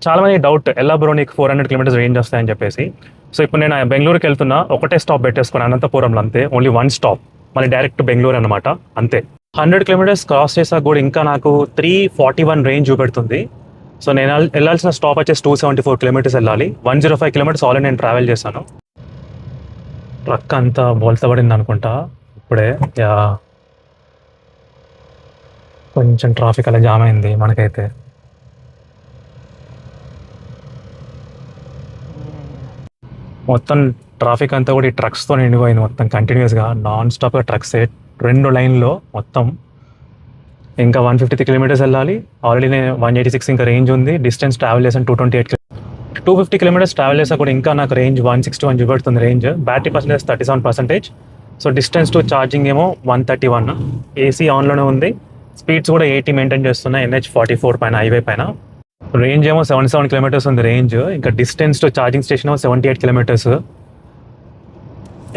చాలా మంది డౌట్ ఎలా బ్రో నీకు 400 కిలోమీటర్స్ రేంజ్ వస్తాయని చెప్పేసి. సో ఇప్పుడు నేను బెంగళూరుకి వెళ్తున్నా, ఒకటే స్టాప్ పెట్టేసుకుని అనంతపురంలో, అంతే. ఓన్లీ వన్ స్టాప్, మళ్ళీ డైరెక్ట్ బెంగళూరు అనమాట, అంతే. 100 కిలోమీటర్స్ క్రాస్ చేసాక కూడా ఇంకా నాకు 341 రేంజ్ చూపెడుతుంది. సో నేను వెళ్ళాల్సిన స్టాప్ వచ్చేసి 274 కిలోమీటర్స్ వెళ్ళాలి. 105 కిలోమీటర్స్ ఆల్రెడీ నేను ట్రావెల్ చేశాను. ట్రక్ అంతా బోల్తా పడింది అనుకుంటా ఇప్పుడే. యా, కొంచెం ట్రాఫిక్ అలా జామ్ అయింది మనకైతే. మొత్తం ట్రాఫిక్ అంతా కూడా ఈ ట్రక్స్తో నిండిపోయింది మొత్తం, కంటిన్యూస్గా నాన్ స్టాప్గా ట్రక్సే 2 లైన్లో మొత్తం. ఇంకా 153 కిలోమీటర్స్ వెళ్ళాలి. ఆల్రెడీ నేను 186 ఇంకా రేంజ్ ఉంది. డిస్టెన్స్ ట్రావెల్ చేసాను 228 250 కిలోమీటర్స్ ట్రావెల్ చేసా కూడా ఇంకా నాకు రేంజ్ 161 చూపెడుతుంది range. Battery percentage 37%. So distance to charging ఏమో 131. ఏసీ ఆన్లోనే ఉంది. స్పీడ్స్ కూడా 80 మెయింటైన్ చేస్తున్నా NH44 పైన, హైవే పైన. రేంజ్ ఏమో 77 కిలోమీటర్స్ ఉంది రేంజ్. ఇంకా డిస్టెన్స్ టు ఛార్జింగ్ స్టేషన్ ఏమో 78 కిలోమీటర్స్,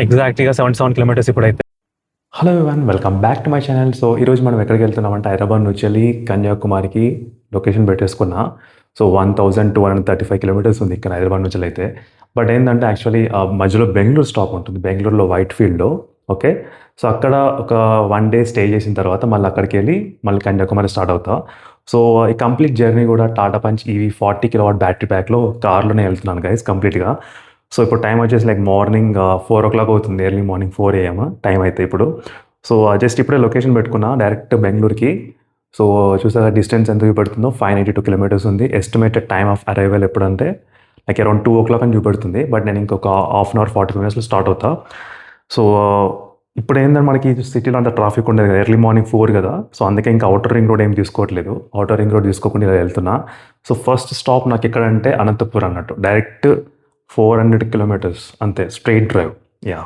ఎగ్జాక్ట్లీగా 77 కిలోమీటర్స్ ఇప్పుడైతే. Hello everyone, welcome back to my channel. So ఈరోజు మనం ఎక్కడికి వెళ్తున్నామంటే హైదరాబాద్ నుంచి వెళ్ళి కన్యాకుమారికి లొకేషన్ పెట్టేసుకున్నా. సో 1235 కిలోమీటర్స్ ఉంది ఇక్కడ హైదరాబాద్ నుంచి అయితే. బట్ ఏంటంటే యాక్చువల్లీ మధ్యలో బెంగళూరు స్టాప్ ఉంటుంది, బెంగళూరులో వైట్ ఫీల్డ్లో. ఓకే, సో అక్కడ ఒక 1 డే స్టే చేసిన తర్వాత మళ్ళీ అక్కడికి వెళ్ళి మళ్ళీ కన్యాకుమారి స్టార్ట్ అవుతా. సో ఈ కంప్లీట్ జర్నీ కూడా Tata Punch EV 40 kilowatt battery ప్యాక్లో కార్లోనే వెళ్తున్నాను గైస్ కంప్లీట్గా. సో ఇప్పుడు టైం వచ్చేసి లైక్ మార్నింగ్ 4 o'clock అవుతుంది, ఎర్లీ మార్నింగ్ 4 AM టైం అయితే ఇప్పుడు. సో జస్ట్ ఇప్పుడే లొకేషన్ పెట్టుకున్నా డైరెక్ట్ బెంగళూరుకి. సో చూసారా డిస్టెన్స్ ఎంత చూపెడుతుందో, 592 కిలోమీటర్స్ ఉంది. ఎస్టిమేటెడ్ టైమ్ ఆఫ్ అరైవల్ ఎప్పుడంటే లైక్ అరౌండ్ 2 o'clock అని చూపెడుతుంది. బట్ నేను ఇంకొక హాఫ్ అన్ అవర్ 40 minutesలో స్టార్ట్ అవుతా. సో ఇప్పుడు ఏంటంటే మనకి సిటీలో అంత ట్రాఫిక్ ఉండేది కదా, ఎర్లీ మార్నింగ్ 4 కదా. సో అందుకే ఇంకా అవుటర్ రింగ్ రోడ్ ఏం తీసుకోవట్లేదు, అవుటర్ రింగ్ రోడ్ తీసుకోకుండా ఇలా వెళ్తున్నా. సో ఫస్ట్ స్టాప్ నాకు ఎక్కడంటే అనంతపురం అన్నట్టు, డైరెక్ట్ 400 కిలోమీటర్స్ అంతే, straight drive. Yeah,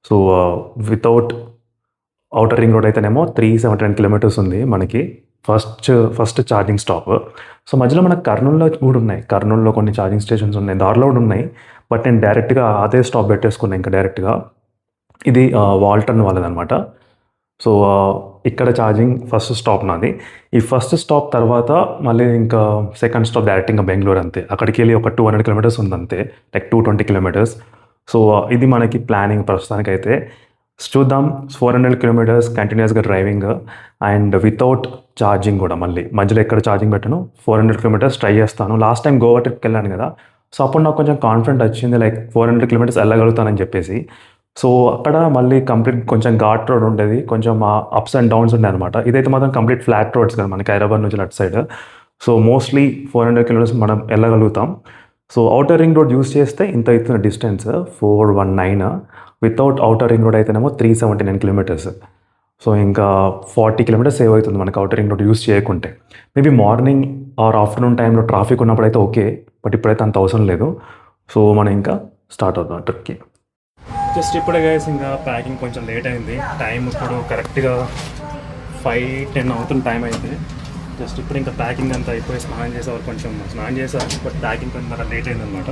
so without outer ring road అయితేనేమో 379 కిలోమీటర్స్ ఉంది మనకి ఫస్ట్ ఛార్జింగ్ స్టాప్. సో మధ్యలో మనకు కర్నూలులో కూడా ఉన్నాయి, కర్నూలులో కొన్ని ఛార్జింగ్ స్టేషన్స్ ఉన్నాయి, దారిలో కూడా ఉన్నాయి. బట్ నేను డైరెక్ట్గా అదే స్టాప్ పెట్టేసుకున్నాను ఇంకా డైరెక్ట్గా. ఇది వాల్టర్న్ వాళ్ళదనమాట. సో ఇక్కడ ఛార్జింగ్ ఫస్ట్ స్టాప్ నాది. ఈ ఫస్ట్ స్టాప్ తర్వాత మళ్ళీ ఇంకా సెకండ్ స్టాప్ డైరెక్ట్ ఇంకా బెంగళూరు అంతే. అక్కడికి వెళ్ళి ఒక 200 కిలోమీటర్స్ ఉంది అంతే, లైక్ 220 కిలోమీటర్స్. సో ఇది మనకి ప్లానింగ్ ప్రస్తుతానికైతే. చూద్దాం, 400 కిలోమీటర్స్ కంటిన్యూస్గా డ్రైవింగ్ అండ్ వితౌట్ ఛార్జింగ్ కూడా. మళ్ళీ మధ్యలో ఎక్కడ ఛార్జింగ్ పెట్టను, 400 కిలోమీటర్స్ ట్రై చేస్తాను. లాస్ట్ టైం గోవా ట్రిప్కి వెళ్ళాను కదా, సో అప్పుడు నాకు కొంచెం కాన్ఫిడెంట్ వచ్చింది, లైక్ 400 కిలోమీటర్స్ వెళ్ళగలుగుతానని చెప్పేసి. సో అక్కడ మళ్ళీ కంప్లీట్ కొంచెం ఘాట్ రోడ్ ఉండేది, కొంచెం అప్స్ అండ్ డౌన్స్ ఉండే అనమాట. ఇదైతే మాత్రం కంప్లీట్ ఫ్లాట్ రోడ్స్ కదా మనకి హైదరాబాద్ నుంచి అటు సైడ్. సో మోస్ట్లీ 400 కిలోమీటర్స్ మనం వెళ్ళగలుగుతాం. So outer ring road use చేస్తే ఇంత అవుతున్న distance 419. Without outer ring road అయితేనేమో 379 కిలోమీటర్స్. సో ఇంకా 40 కిలోమీటర్స్ సేవ్ అవుతుంది మనకి అవుటర్ రింగ్ రోడ్ యూస్ చేయకుంటే. మేబీ మార్నింగ్ ఆర్ ఆఫ్టర్నూన్ టైంలో ట్రాఫిక్ ఉన్నప్పుడు అయితే ఓకే, బట్ ఇప్పుడైతే అంత అవసరం లేదు. సో మనం ఇంకా స్టార్ట్ అవుతాం ట్రిప్కి. జస్ట్ ఇప్పుడే గైస్ ఇంకా ప్యాకింగ్ కొంచెం లేట్ అయింది. టైం ఇప్పుడు కరెక్ట్గా 5:10 అవుతుంది టైం అయితే. జస్ట్ ఇప్పుడు ఇంకా ప్యాకింగ్ అంతా అయిపోయి స్నానం చేసేవారు, కొంచెం స్నానం చేశారు, బట్ ప్యాకింగ్ కొంచెం లేట్ అయిందనమాట.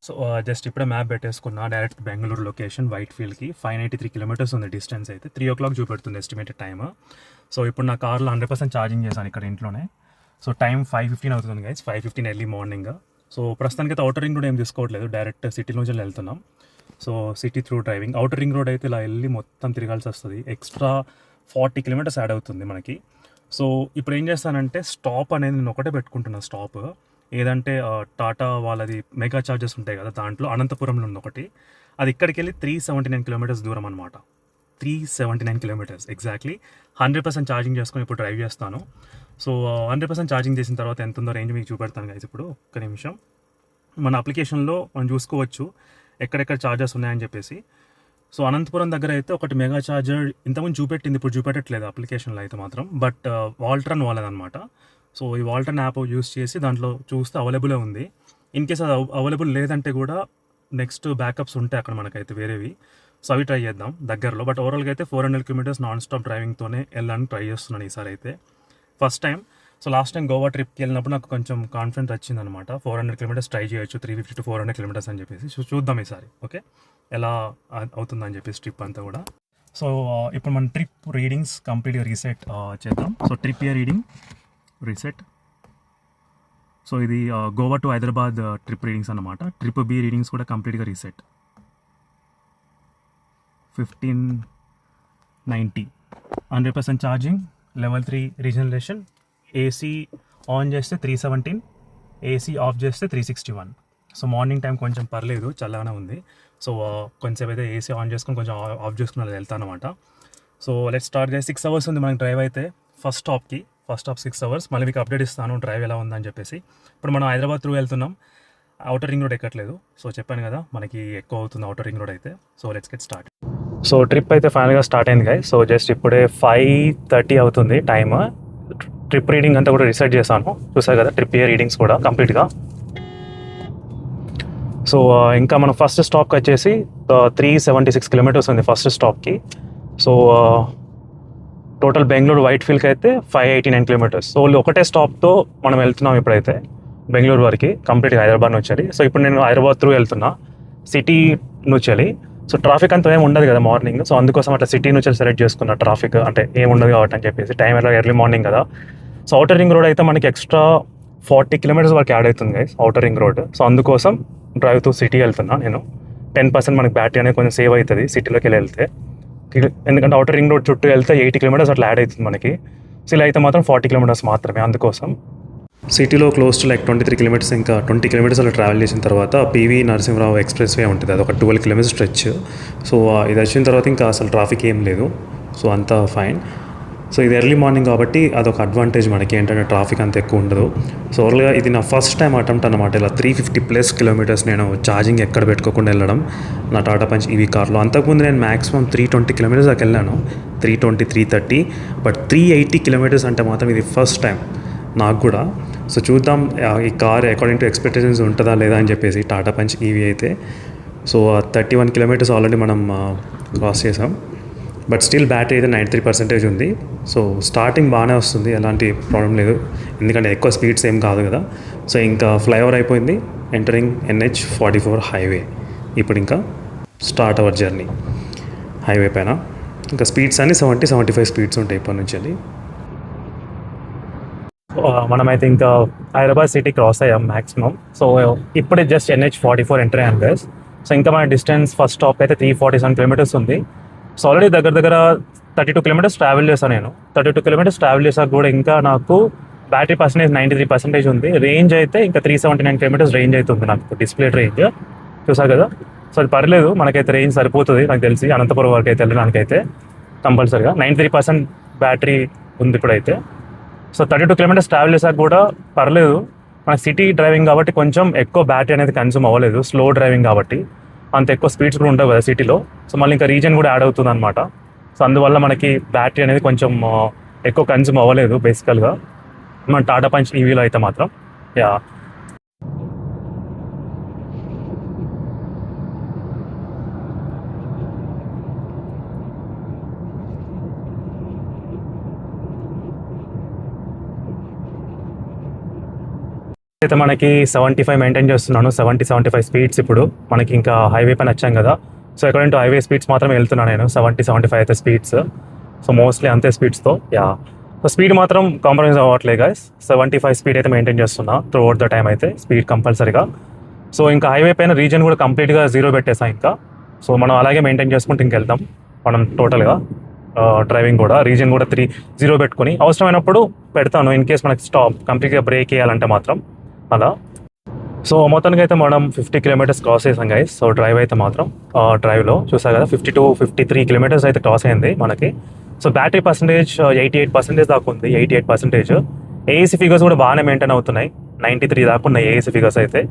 సో జస్ట్ ఇప్పుడే మ్యాప్ పెట్టేసుకున్నా, డైరెక్ట్ బెంగళూరు లొకేషన్ వైట్ ఫీల్డ్కి. 593 కిలోమీటర్స్ ఉంది డిస్టెన్స్ అయితే. 3 o'clock చూపెడుతుంది ఎస్టిమేటెడ్ టైమ్. సో ఇప్పుడు నా కార్లో 100% ఛార్జింగ్ చేశాను ఇక్కడ ఇంట్లోనే. సో టైం 5:15 అవుతుంది గైస్, 5:15 ఎర్లీ మార్నింగ్. సో ప్రస్తుతానికి అయితే అవుటర్ రింగ్ రోడ్ ఏం తీసుకోవట్లేదు, డైరెక్ట్ సిటీ నుంచి వెళ్తున్నాం. So city through driving. Outer ring road అయితే ఇలా వెళ్ళి మొత్తం తిరగాల్సి వస్తుంది, ఎక్స్ట్రా 40 కిలోమీటర్స్ యాడ్ అవుతుంది మనకి. సో ఇప్పుడు ఏం చేస్తానంటే స్టాప్ అనేది నేను ఒకటే పెట్టుకుంటున్నాను స్టాప్. ఏదంటే టాటా వాళ్ళది మెగా చార్జెస్ ఉంటాయి కదా, దాంట్లో అనంతపురంలో ఉంది ఒకటి. అది ఇక్కడికి వెళ్ళి 379 కిలోమీటర్స్ దూరం అనమాట. 379 కిలోమీటర్స్ ఎగ్జాక్ట్లీ. 100% ఛార్జింగ్ చేసుకొని ఇప్పుడు డ్రైవ్ చేస్తాను. సో 100% ఛార్జింగ్ చేసిన తర్వాత ఎంత ఉందో రేంజ్ మీకు చూపెడతాను గైస్. ఇప్పుడు ఒక్క నిమిషం. మన అప్లికేషన్లో మనం చూసుకోవచ్చు ఎక్కడెక్కడ ఛార్జెస్ ఉన్నాయని చెప్పేసి. సో అనంతపురం దగ్గర అయితే ఒకటి మెగా ఛార్జర్ ఇంతకుముందు చూపెట్టింది, ఇప్పుడు చూపెట్టట్లేదు అప్లికేషన్లో అయితే మాత్రం. బట్ వాల్ట్రన్ వాళ్ళదనమాట. సో ఈ వాల్టర్న్ యాప్ యూస్ చేసి దాంట్లో చూస్తే అవైలబులే ఉంది. ఇన్ కేస్ అది అవైలబుల్ లేదంటే కూడా నెక్స్ట్ బ్యాకప్స్ ఉంటాయి అక్కడ మనకైతే వేరేవి. సో అవి ట్రై చేద్దాం దగ్గరలో. బట్ ఓవరాల్గా అయితే 400 కిలోమీటర్స్ నాన్ స్టాప్ డ్రైవింగ్తోనే వెళ్ళడానికి ట్రై చేస్తున్నాను ఈసారి అయితే, first time. So last time Goa ట్రిప్కి వెళ్ళినప్పుడు నాకు కొంచెం కాన్ఫిడెంట్ వచ్చిందనమాట, 400 కిలోమీటర్స్ ట్రై చేయొచ్చు, 350 to 400 కిలోమీటర్స్ అని చెప్పేసి. సో చూద్దాం ఈసారి ఓకే ఎలా అవుతుందని చెప్పేసి ట్రిప్ అంతా కూడా. సో ఇప్పుడు మన ట్రిప్ రీడింగ్స్ కంప్లీట్గా రీసెట్ చేద్దాం. So trip A reading reset. So ఇది Goa to Hyderabad trip readings అన్నమాట. ట్రిప్ బి రీడింగ్స్ కూడా కంప్లీట్గా reset. 1590 100% charging, level 3 regeneration, AC on చేస్తే 317, ఏసీ ఆఫ్ చేస్తే 361. సో మార్నింగ్ టైం కొంచెం పర్లేదు, చల్లగానే ఉంది. సో కొంచెం అయితే ఏసీ ఆన్ చేసుకొని కొంచెం ఆఫ్ చేసుకుని అలా వెళ్తాను అనమాట. సో లెట్ స్టార్ట్ చేసి 6 hours ఉంది మనకి డ్రైవ్ అయితే. First stop 6 hours. మళ్ళీ మీకు అప్డేట్ ఇస్తాను డ్రైవ్ ఎలా ఉందని చెప్పేసి. ఇప్పుడు మనం హైదరాబాద్ త్రూ వెళ్తున్నాం, అవుటర్ రింగ్ రోడ్ ఎక్కట్లేదు. సో చెప్పాను కదా మనకి ఎక్కువ అవుతుంది అవుటర్ రింగ్ రోడ్ అయితే. So let's get start. So trip అయితే ఫైనల్గా స్టార్ట్ అయింది గైస్. సో జస్ట్ ఇప్పుడే 5:30 అవుతుంది టైమ్. ట్రిప్ రీడింగ్ అంతా కూడా రీసెట్ చేశాను, చూసారు కదా ట్రిప్ ఇయర్ రీడింగ్స్ కూడా కంప్లీట్గా. సో ఇంకా మనం ఫస్ట్ స్టాప్కి వచ్చేసి 376 kilometers ఉంది ఫస్ట్ స్టాప్కి. సో టోటల్ బెంగళూరు వైట్ ఫీల్డ్కి అయితే 589 kilometers. సో ఒకటే స్టాప్తో మనం వెళ్తున్నాం ఇప్పుడైతే బెంగళూరు వరకు, కంప్లీట్గా హైదరాబాద్ నుంచి వెళ్ళి. సో ఇప్పుడు నేను హైదరాబాద్ త్రూ వెళ్తున్నా సిటీ నుంచి వెళ్ళి. సో ట్రాఫిక్ అంతా ఏమి ఉండదు కదా మార్నింగ్, సో అందుకోసం అట్లా సిటీ నుంచి సెలెక్ట్ చేసుకున్న ట్రాఫిక్ అంటే ఏమి ఉండదు కాబట్టి అని చెప్పేసి. టైం ఎలా ఎర్లీ మార్నింగ్ కదా. సో అవుటర్ రింగ్ రోడ్ అయితే మనకి ఎక్స్ట్రా 40 kilometers వరకు యాడ్ అవుతుంది guys outer ring road. So అందుకోసం డ్రైవ్ టు సిటీ వెళ్తున్నా నేను. 10% మనకి బ్యాటరీ అనేది కొంచెం సేవ్ అవుతుంది సిటీలోకి వెళ్తే, ఎందుకంటే అవుటర్ రింగ్ రోడ్ చుట్టూ వెళ్తే 80 kilometers అట్లా యాడ్ అవుతుంది మనకి. సో ఇలా అయితే మాత్రం 40 kilometers మాత్రమే. అందుకోసం సిటీలో క్లోజ్ టు 23 kilometers, ఇంకా 20 kilometers అలా ట్రావెల్ చేసిన తర్వాత పివి నరసింహరావు ఎక్స్ప్రెస్ వే ఉంటుంది, అది ఒక 12 kilometers స్ట్రెచ్. సో ఇది వచ్చిన తర్వాత ఇంకా అసలు ట్రాఫిక్ ఏం లేదు, సో అంతా ఫైన్. సో ఇది ఎర్లీ మార్నింగ్ కాబట్టి అదొక అడ్వాంటేజ్ మనకి, ఏంటంటే ట్రాఫిక్ అంత ఎక్కువ ఉండదు. సో ఓవర్గా ఇది నా ఫస్ట్ టైం అటెంప్ట్ అనమాట, ఇలా 350+ kilometers నేను ఛార్జింగ్ ఎక్కడ పెట్టుకోకుండా వెళ్ళడం నా టాటా పంచ్ ఈవీ కార్లో. అంతకుముందు నేను మ్యాక్సిమం 320 kilometers దాకా వెళ్ళాను, 320, 330, బట్ 380 kilometers అంటే మాత్రం ఇది ఫస్ట్ టైం నాకు కూడా. సో చూద్దాం ఈ కార్ అకార్డింగ్ టు ఎక్స్పెక్టేషన్స్ ఉంటుందా లేదా అని చెప్పేసి టాటా పంచ్ ఈవీ అయితే. సో 31 kilometers ఆల్రెడీ మనం క్రాస్ చేసాం, బట్ స్టిల్ బ్యాటరీ అయితే 93% ఉంది. సో స్టార్టింగ్ బాగానే వస్తుంది, ఎలాంటి ప్రాబ్లం లేదు, ఎందుకంటే ఎక్కువ స్పీడ్స్ ఏం కాదు కదా. సో ఇంకా ఫ్లైఓవర్ అయిపోయింది, ఎంటరింగ్ NH44 హైవే. ఇప్పుడు ఇంకా స్టార్ట్ అవర్ జర్నీ హైవే పైన. ఇంకా స్పీడ్స్ అన్ని 70-75 స్పీడ్స్ ఉంటాయి ఇప్పటి నుంచి వెళ్ళి. మనమైతే ఇంకా హైదరాబాద్ సిటీ క్రాస్ అయ్యాం మ్యాక్సిమం. సో ఇప్పుడే జస్ట్ NH44 ఎంటర్ అయ్యాను గైస్. సో ఇంకా మన డిస్టెన్స్ ఫస్ట్ స్టాప్ అయితే 347 kilometers ఉంది. సో ఆల్రెడీ దగ్గర 32 kilometers ట్రావెల్ చేశాను నేను. 32 kilometers ట్రావెల్ చేశాక కూడా ఇంకా నాకు బ్యాటరీ పర్సెంటేజ్ 93% ఉంది. రేంజ్ అయితే ఇంకా 379 kilometers రేంజ్ అవుతుంది నాకు, డిస్ప్లే రేంజ్ చూసారు కదా. సో అది పర్లేదు, మనకైతే రేంజ్ సరిపోతుంది నాకు తెలిసి. అనంతపురం వరకు అయితే వెళ్ళడానికైతే కంపల్సరీగా 93% బ్యాటరీ ఉంది ఇప్పుడైతే. సో 32 kilometers ట్రావెల్ చేశాక కూడా పర్లేదు. మనకి సిటీ డ్రైవింగ్ కాబట్టి కొంచెం ఎక్కువ బ్యాటరీ అనేది కన్జ్యూమ్ అవ్వలేదు, స్లో డ్రైవింగ్ కాబట్టి అంత ఎక్కువ స్పీడ్స్ కూడా ఉండవు కదా సిటీలో. సో మళ్ళీ ఇంకా రీజన్ కూడా యాడ్ అవుతుంది అనమాట. సో అందువల్ల మనకి బ్యాటరీ అనేది కొంచెం ఎక్కువ కన్జ్యూమ్ అవ్వలేదు బేసికల్గా మన టాటా పంచ్ ఈవీలో అయితే మాత్రం. యా అయితే మనకి 75 మెయింటైన్ చేస్తున్నాను, 70-75 స్పీడ్స్. ఇప్పుడు మనకి ఇంకా హైవే పైన వచ్చాం కదా. So according to highway speeds మాత్రం వెళ్తున్నాను నేను, 70-75 అయితే స్పీడ్స్. సో మోస్ట్లీ అంతే స్పీడ్స్తో. యా సో స్పీడ్ మాత్రం కాంప్రమైజ్ అవ్వట్లేదు గైస్, 75 స్పీడ్ అయితే మెయింటైన్ చేస్తున్నా త్రూ అవుట్ ద టైం అయితే, స్పీడ్ కంపల్సరీగా. సో ఇంకా హైవే పైన రీజన్ కూడా కంప్లీట్గా 0 పెట్టేసాం ఇంకా. సో మనం అలాగే మెయింటైన్ చేసుకుంటూ ఇంకెళ్తాం మనం టోటల్గా డ్రైవింగ్ కూడా. రీజన్ కూడా 0 పెట్టుకొని అవసరమైనప్పుడు పెడతాను, ఇన్ కేస్ మనకి స్టాప్ కంప్లీట్గా బ్రేక్ వేయాలంటే మాత్రం అలా. సో మొత్తానికి అయితే మనం 50 kilometers క్రాస్ చేసాం గైస్. సో డ్రైవ్ అయితే మాత్రం డ్రైవ్లో చూసా కదా 52-53 kilometers అయితే క్రాస్ అయింది మనకి. సో బ్యాటరీ పర్సంటేజ్ 88% దాకా ఉంది, 88%. ఏఏసీ ఫిగర్స్ కూడా బాగానే మెయింటైన్ అవుతున్నాయి, 93 దాకా ఉన్నాయి ఏఏసీ ఫిగర్స్ అయితే.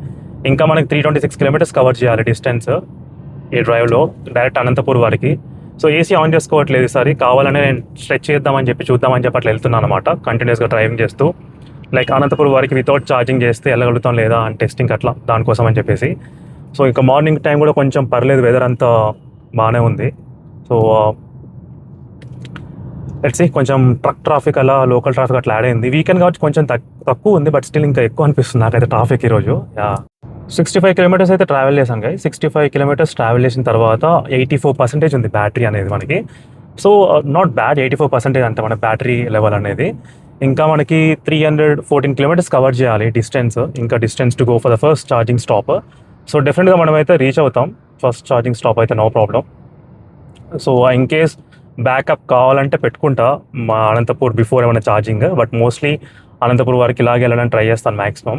ఇంకా మనకి 326 kilometers కవర్ చేయాలి డిస్టెన్స్ ఈ డ్రైవ్లో, డైరెక్ట్ అనంతపూర్ వరకు. సో ఏసీ ఆన్ చేసుకోవట్లేదు ఈసారి, కావాలనే నేను స్ట్రెచ్ చేద్దామని చెప్పి చూద్దామని చెప్పి అట్లా వెళ్తున్నాను అనమాట, కంటిన్యూస్గా డ్రైవింగ్ చేస్తూ. లైక్ అనంతపురం వరకు వితౌట్ ఛార్జింగ్ చేస్తే వెళ్ళగలుగుతాం లేదా అని టెస్టింగ్ అట్లా దానికోసం అని చెప్పేసి. సో ఇంకా మార్నింగ్ టైం కూడా కొంచెం పర్లేదు, వెదర్ అంతా బాగానే ఉంది. సో లెట్స్ సీ, కొంచెం ట్రక్ ట్రాఫిక్ అలా లోకల్ ట్రాఫిక్ అట్లా యాడ్ అయింది. వీకెండ్ కాబట్టి కొంచెం తక్కువ ఉంది, బట్ స్టిల్ ఇంకా ఎక్కువ అనిపిస్తుంది నాకైతే ట్రాఫిక్ ఈరోజు. 65 kilometers అయితే ట్రావెల్ చేశాను గైస్. 65 kilometers ట్రావెల్ చేసిన తర్వాత 84% ఉంది బ్యాటరీ అనేది మనకి. సో నాట్ బ్యాడ్, 84% అంటే మన బ్యాటరీ లెవెల్ అనేది. ఇంకా మనకి 314 కిలోమీటర్స్ కవర్ చేయాలి డిస్టెన్స్, ఇంకా distance to go for the first charging stop. So డెఫినెట్గా మనమైతే రీచ్ అవుతాం ఫస్ట్ ఛార్జింగ్ స్టాప్ అయితే, no problem. So in case backup కావాలంటే పెట్టుకుంటా మా అనంతపూర్ బిఫోర్ ఏమైనా ఛార్జింగ్, బట్ మోస్ట్లీ అనంతపూర్ వరకు ఇలాగే వెళ్ళడానికి ట్రై చేస్తాను మ్యాక్సిమం,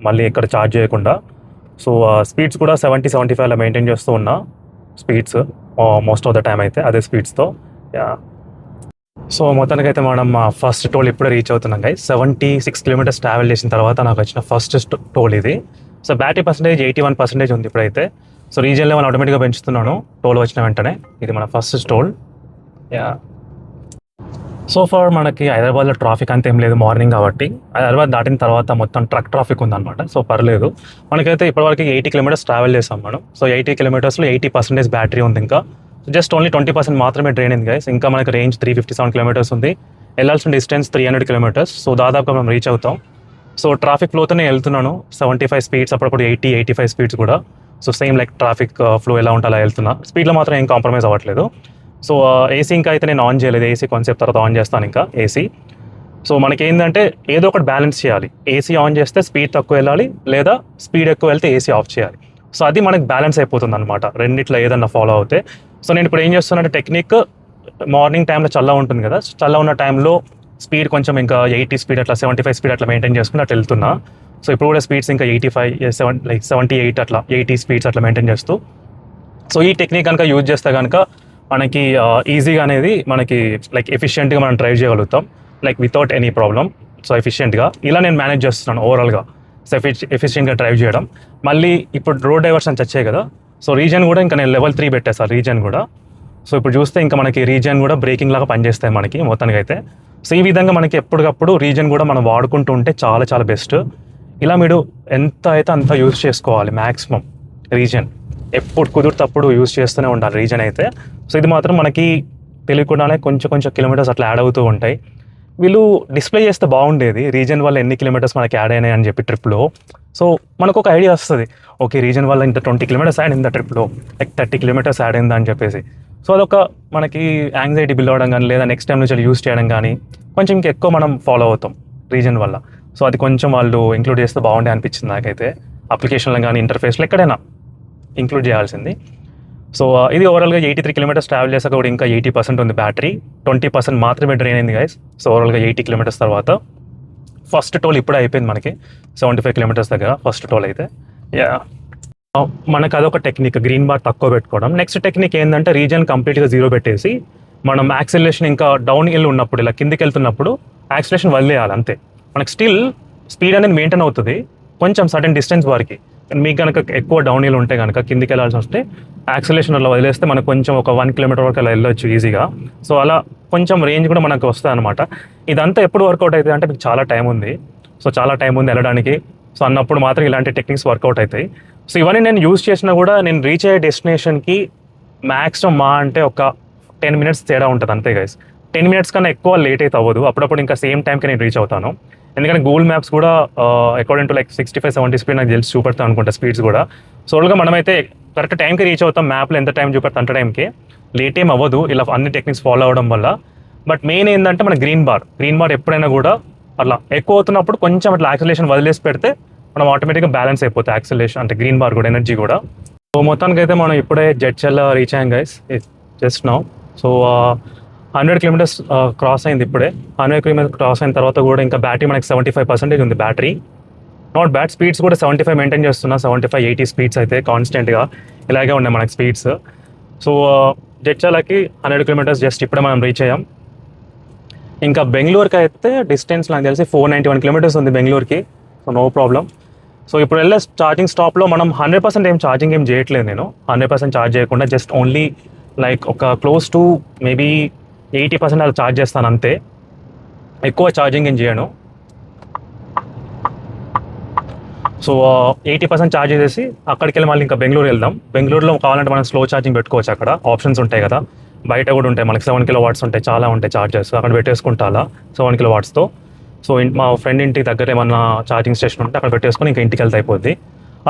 మళ్ళీ ఇక్కడ ఛార్జ్ చేయకుండా. సో స్పీడ్స్ కూడా 70-75 అలా మెయింటైన్ చేస్తూ ఉన్నా speeds most of the time అయితే అదే స్పీడ్స్తో. సో మొత్తానికి అయితే మనం ఫస్ట్ టోల్ ఇప్పుడే రీచ్ అవుతున్నాం గైస్. 76 కిలోమీటర్స్ ట్రావెల్ చేసిన తర్వాత నాకు వచ్చిన ఫస్ట్ టోల్ ఇది. సో బ్యాటరీ పర్సెంటేజ్ 81% ఉంది ఇప్పుడైతే. సో రీజియన్ లెవెల్ ఆటోమేటిక్గా పెంచుతున్నాను టోల్ వచ్చిన వెంటనే. ఇది మన ఫస్ట్ టోల్. సో ఫార్ మనకి హైదరాబాద్లో ట్రాఫిక్ అంత ఏం లేదు మార్నింగ్ కాబట్టి. హైదరాబాద్ దాటిన తర్వాత మొత్తం ట్రక్ ట్రాఫిక్ ఉందన్నమాట. సో పర్లేదు, మనకైతే ఇప్పటివరకు 80 కిలోమీటర్స్ ట్రావెల్ చేసాం మనం. సో 80 కిలోమీటర్స్లో 80% బ్యాటరీ ఉంది, ఇంకా జస్ట్ ఓన్లీ 20% మాత్రమే డ్రైన్ అయింది గైస్. ఇంకా మనకి రేంజ్ 357 కిలోమీటర్స్ ఉంది, వెళ్ళాల్సిన డిస్టెన్స్ 300 కిలోమీటర్స్. సో దాదాపుగా మనం రీచ్ అవుతాం. సో ట్రాఫిక్ ఫ్లోతోనే వెళ్తున్నాను, 75 స్పీడ్స్, అప్పుడప్పుడు 80-85 స్పీడ్స్ కూడా. So same like traffic flow ఎలా ఉంటే అలా వెళ్తున్నా, స్పీడ్లో మాత్రం ఏం కాంప్రమైజ్ అవ్వట్లేదు. సో ఏసీ ఇంకా అయితే నేను ఆన్ చేయలేదు, ఏసీ కాన్సెప్ట్ తర్వాత ఆన్ చేస్తాను ఇంకా ఏసీ. సో మనకి ఏంటంటే ఏదో ఒకటి బ్యాలెన్స్ చేయాలి, ఏసీ ఆన్ చేస్తే స్పీడ్ తక్కువ వెళ్ళాలి, లేదా స్పీడ్ ఎక్కువ వెళ్తే ఏసీ ఆఫ్ చేయాలి. సో అది మనకి బ్యాలెన్స్ అయిపోతుంది అనమాట రెండిట్లో ఏదన్నా ఫాలో అవుతే. సో నేను ఇప్పుడు ఏం చేస్తున్నానంటే టెక్నిక్, మార్నింగ్ టైంలో చల్ల ఉంటుంది కదా, చల్ల ఉన్న టైంలో స్పీడ్ కొంచెం ఇంకా 80 స్పీడ్ అట్లా 75 స్పీడ్ అట్లా మెయింటైన్ చేసుకుని అట్లా వెళ్తున్నా. సో ఇప్పుడు కూడా స్పీడ్స్ ఇంకా 85, లైక్ 78 అట్లా 80 స్పీడ్స్ అట్లా మెయింటైన్ చేస్తూ. సో ఈ టెక్నిక్ కనుక యూజ్ చేస్తే కనుక మనకి ఈజీగా అనేది మనకి లైక్ ఎఫిషియెంట్గా మనం డ్రైవ్ చేయగలుగుతాం, like without any problem. So ఎఫిషియెంట్గా ఇలా నేను మేనేజ్ చేస్తున్నాను ఓవరాల్గా. సో ఎఫిషియెంట్గా డ్రైవ్ చేయడం. మళ్ళీ ఇప్పుడు రోడ్ డైవర్షన్స్ వచ్చాయి కదా, సో రీజన్ కూడా ఇంకా నేను level 3 పెట్టేస్తాను రీజన్ కూడా. సో ఇప్పుడు చూస్తే ఇంకా మనకి రీజన్ కూడా బ్రేకింగ్ లాగా పనిచేస్తాయి మనకి మొత్తానికి అయితే. సో ఈ విధంగా మనకి ఎప్పటికప్పుడు రీజన్ కూడా మనం వాడుకుంటూ ఉంటే చాలా చాలా బెస్ట్. ఇలా మీరు ఎంత అయితే అంత యూజ్ చేసుకోవాలి మ్యాక్సిమం రీజన్, ఎప్పుడు కుదురుతప్పుడు యూజ్ చేస్తూనే ఉండాలి రీజన్ అయితే. సో ఇది మాత్రం మనకి తెలియకుండానే కొంచెం కిలోమీటర్స్ అట్లా యాడ్ అవుతూ ఉంటాయి. వీళ్ళు డిస్ప్లే చేస్తే బాగుండేది రీజన్ వల్ల ఎన్ని కిలోమీటర్స్ మనకి యాడ్ అయినాయి అని చెప్పి ట్రిప్లో. సో మనకు ఒక ఐడియా వస్తుంది, ఓకే రీజన్ వల్ల ఇంత 20 కిలోమీటర్స్ యాడ్ అయింది ట్రిప్లో, లైక్ 30 కిలోమీటర్స్ యాడ్ అయిందా అని చెప్పేసి. సో అదొక మనకి యాంగ్జైటీ బిల్డ్ అవ్వడం కానీ, లేదా నెక్స్ట్ టైం నుంచి యూజ్ చేయడం కానీ కొంచెం ఇంకా ఎక్కువ మనం ఫాలో అవుతాం రీజన్ వల్ల. సో అది కొంచెం వాళ్ళు ఇంక్లూడ్ చేస్తే బాగుండే అనిపించింది నాకైతే. అప్లికేషన్లో కానీ ఇంటర్ఫేస్లో ఎక్కడైనా ఇంక్లూడ్ చేయాల్సింది. సో ఇది ఓవరాల్గా 83 కిలోమీటర్స్ ట్రావెల్ చేసాక కూడా ఇంకా 80% ఉంది బ్యాటరీ, 20% మాత్రమే డ్రైన్ అయింది గైస్. సో ఓవరాల్గా 80 కిలోమీటర్స్ తర్వాత ఫస్ట్ టోల్ ఇప్పుడే అయిపోయింది మనకి 75 కిలోమీటర్స్ దగ్గర ఫస్ట్ టోల్ అయితే. మనకు అదొక టెక్నిక్, గ్రీన్ బార్ తక్కువ పెట్టుకోవడం. నెక్స్ట్ టెక్నిక్ ఏంటంటే రీజన్ కంప్లీట్గా 0 పెట్టేసి మనం యాక్సిలరేషన్ ఇంకా డౌన్ హిల్ ఉన్నప్పుడు, ఇలా కిందికి వెళ్తున్నప్పుడు యాక్సిలరేషన్ వదిలేయాలి అంతే. మనకు స్టిల్ స్పీడ్ అనేది మెయింటైన్ అవుతుంది కొంచెం సర్టెన్ డిస్టెన్స్ వరకు. మీకు కనుక ఎక్కువ డౌన్ హిల్ ఉంటే కనుక కిందికి వెళ్ళాల్సి వస్తే యాక్సిలరేషన్ అలా వదిలేస్తే మనకు కొంచెం ఒక 1 కిలోమీటర్ వరకు అలా వెళ్ళొచ్చు ఈజీగా. సో అలా కొంచెం రేంజ్ కూడా మనకు వస్తుంది అనమాట. ఇదంతా ఎప్పుడు వర్కౌట్ అవుతుంది అంటే మీకు చాలా టైం ఉంది, సో చాలా టైం ఉంది వెళ్ళడానికి. సో అన్నప్పుడు మాత్రం ఇలాంటి టెక్నిక్స్ వర్కౌట్ అవుతాయి. సో ఇవన్నీ నేను యూజ్ చేసినా కూడా నేను రీచ్ అయ్యే డెస్టినేషన్కి మ్యాక్సిమం మా అంటే ఒక 10 మినిట్స్ తేడా ఉంటుంది అంతే గైస్. 10 మినిట్స్ కన్నా ఎక్కువ లేట్ అయితే అవ్వదు. అప్పుడప్పుడు ఇంకా సేమ్ టైంకి నేను రీచ్ అవుతాను. ఎందుకంటే గూగుల్ మ్యాప్స్ కూడా అకార్డింగ్ టు లైక్ 65-70 స్పీడ్ నాకు తెలిసి చూపెడతాను అనుకుంటా స్పీడ్స్ కూడా. సో ఓల్గా మనమైతే కరెక్ట్ టైంకి రీచ్ అవుతాం, మ్యాప్లో ఎంత టైం చూపెడతా అంత టైంకి, లేట్ ఏం అవ్వదు ఇలా అన్ని టెక్నిక్స్ ఫాలో అవ్వడం వల్ల. బట్ మెయిన్ ఏంటంటే మన గ్రీన్ బార్ ఎప్పుడైనా కూడా అట్లా ఎక్కువ అవుతున్నప్పుడు కొంచెం అట్లా యాక్సిలేషన్ వదిలేసి పెడితే మనం ఆటోమేటిక్గా బ్యాలెన్స్ అయిపోతుంది యాక్సిలేషన్ అంటే గ్రీన్ బార్ కూడా ఎనర్జీ కూడా. సో మొత్తానికి అయితే మనం ఇప్పుడే జడ్చర్ల రీచ్ అయ్యాం guys just now. So 100 kilometres cross అయింది ఇప్పుడే. 100 కిలోమీటర్స్ క్రాస్ అయిన తర్వాత కూడా ఇంకా బ్యాటరీ మనకి 75% ఉంది బ్యాటరీ, నాట్ బ్యాడ్. స్పీడ్స్ కూడా 75 మెయింటైన్ చేస్తున్నా, 75-80 స్పీడ్స్ అయితే కాన్స్టెంట్గా ఇలాగే ఉన్నాయి మనకి స్పీడ్స్. సో జడ్చర్లకి 100 కిలోమీటర్స్ జస్ట్ ఇప్పుడే మనం రీచ్ అయ్యాం. ఇంకా బెంగళూరుకి అయితే డిస్టెన్స్ నాకు తెలిసి 491 కిలోమీటర్స్ ఉంది బెంగళూరుకి. So no problem. సో ఇప్పుడు వెళ్ళే ఛార్జింగ్ స్టాప్లో మనం 100% ఏం ఛార్జింగ్ ఏం చేయట్లేదు, నేను 100% ఛార్జ్ చేయకుండా జస్ట్ ఓన్లీ లైక్ ఒక క్లోజ్ టు మేబీ 80% అలా ఛార్జ్ చేస్తాను అంతే, ఎక్కువ ఛార్జింగ్ ఏం చేయను. సో 80% ఛార్జ్ చేసేసి అక్కడికి వెళ్ళి మళ్ళీ ఇంకా బెంగళూరు వెళ్దాం. బెంగళూరులో కావాలంటే మనం స్లో ఛార్జింగ్ పెట్టుకోవచ్చు, అక్కడ ఆప్షన్స్ ఉంటాయి కదా, బయట కూడా ఉంటాయి మనకి 7 కిలోవాట్స్ ఉంటాయి, చాలా ఉంటాయి ఛార్జర్స్, అక్కడ పెట్టేసుకుంటా అలా 7 కిలోవాట్స్తో. సో మా ఫ్రెండ్ ఇంటి దగ్గర ఏమన్నా ఛార్జింగ్ స్టేషన్ ఉంటే అక్కడ పెట్టేసుకొని ఇంకా ఇంటికి వెళ్తే అయిపోద్ది.